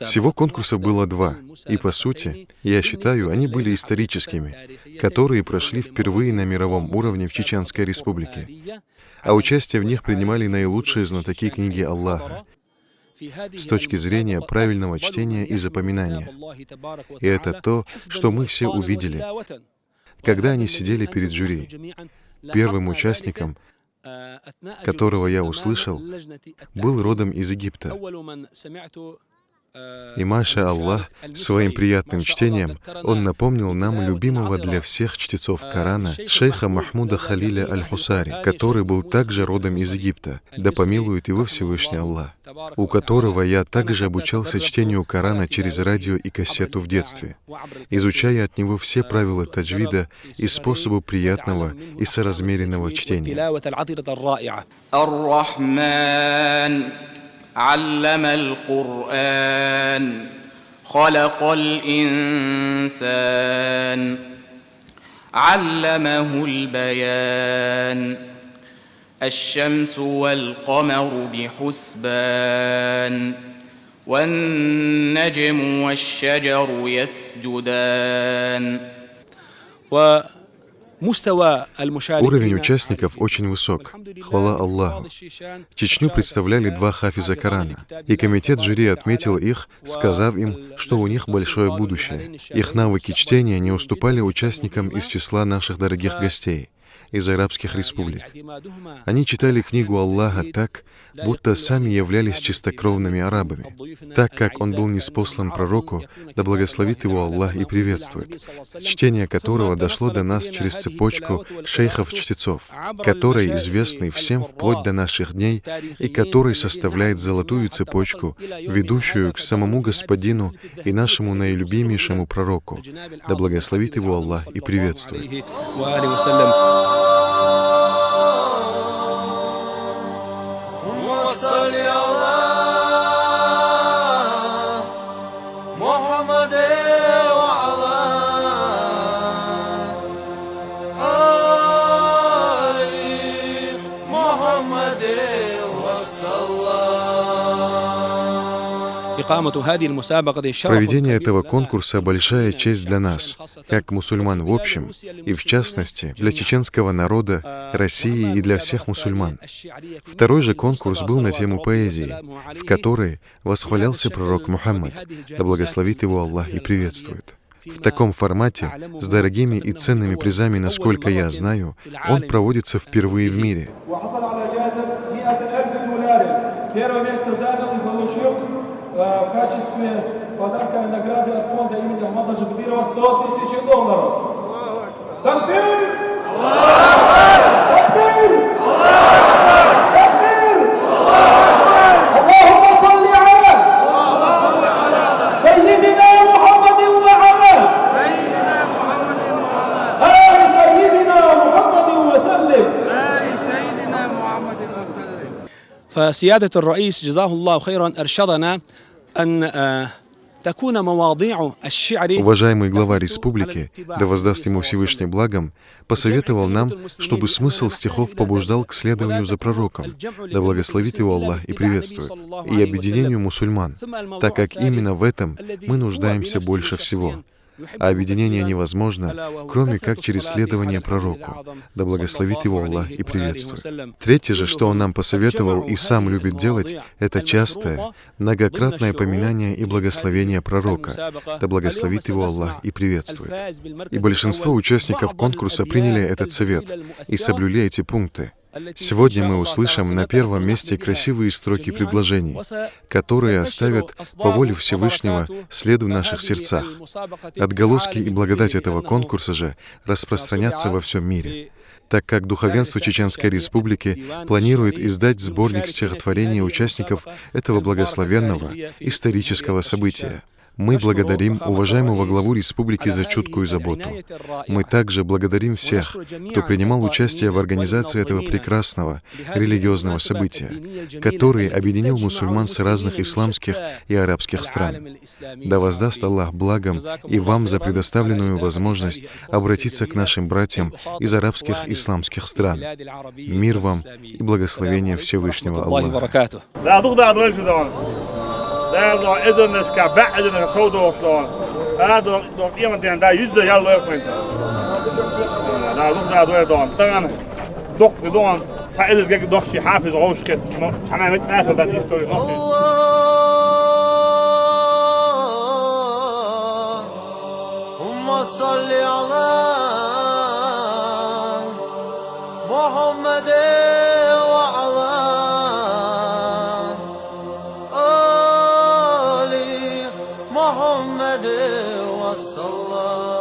Всего конкурсов было 2, и по сути, я считаю, они были историческими, которые прошли впервые на мировом уровне в Чеченской Республике, а участие в них принимали наилучшие знатоки книги Аллаха с точки зрения правильного чтения и запоминания. И это то, что мы все увидели, когда они сидели перед жюри. Первым участником, которого я услышал, был родом из Египта. И, маша Аллах, своим приятным чтением он напомнил нам любимого для всех чтецов Корана шейха Махмуда Халиля Аль-Хусари, который был также родом из Египта, да помилует его Всевышний Аллах, у которого я также обучался чтению Корана через радио и кассету в детстве, изучая от него все правила таджвида и способы приятного и соразмеренного чтения. علم القرآن خلق الإنسان علمه البيان الشمس والقمر بحسبان والنجم والشجر يسجدان. Уровень участников очень высок. Хвала Аллаху. Чечню представляли 2 хафиза Корана, и комитет жюри отметил их, сказав им, что у них большое будущее. Их навыки чтения не уступали участникам из числа наших дорогих гостей из арабских республик. Они читали книгу Аллаха так, будто сами являлись чистокровными арабами, так как он был ниспослан пророку, да благословит его Аллах и приветствует, чтение которого дошло до нас через цепочку шейхов-чтецов, который известный всем вплоть до наших дней и который составляет золотую цепочку, ведущую к самому Господину и нашему наилюбимейшему пророку, да благословит его Аллах и приветствует. Проведение этого конкурса — большая честь для нас, как мусульман в общем, и в частности для чеченского народа, России и для всех мусульман. Второй же конкурс был на тему поэзии, в которой восхвалялся пророк Мухаммад, да благословит его Аллах и приветствует. В таком формате, с дорогими и ценными призами, насколько я знаю, он проводится впервые в мире. В качестве подарка и награды от фонда имени Ахмада Джигдирова $100 000. Такбир! Такбир! Такбир! Аллахумма салли аля Сайидина Мухаммадин ва аля Али Сайидина Мухаммадин ва саллим. فسيادة الرئيس جزاه الله خيرا أرشدنا أن تكون مواضيع الشعر. Уважаемый глава республики, да воздаст ему Всевышний благом, посоветовал нам, чтобы смысл стихов побуждал к следованию за пророком, да благословит его Аллах и приветствует, и объединению мусульман, так как именно в этом мы нуждаемся больше всего. А объединение невозможно, кроме как через следование пророку, да благословит его Аллах и приветствует. Третье же, что он нам посоветовал и сам любит делать, это частое, многократное поминание и благословение пророка, да благословит его Аллах и приветствует. И большинство участников конкурса приняли этот совет и соблюли эти пункты. Сегодня мы услышим на первом месте красивые строки предложений, которые оставят по воле Всевышнего след в наших сердцах. Отголоски и благодать этого конкурса же распространятся во всем мире, так как духовенство Чеченской Республики планирует издать сборник стихотворений участников этого благословенного исторического события. Мы благодарим уважаемого главу республики за чуткую заботу. Мы также благодарим всех, кто принимал участие в организации этого прекрасного религиозного события, который объединил мусульман с разных исламских и арабских стран. Да воздаст Аллах благом и вам за предоставленную возможность обратиться к нашим братьям из арабских исламских стран. Мир вам и благословение Всевышнего Аллаха. Daar door iedereen ska bättre än så då från. Där då egentligen där ljud jag löper inte. Där då طبعا دكتور دون فائدة جاك دكتور حافظ عوش كده. أنا متأكد ده هيستوري نصي. اللهم صل على محمد محمد وصلى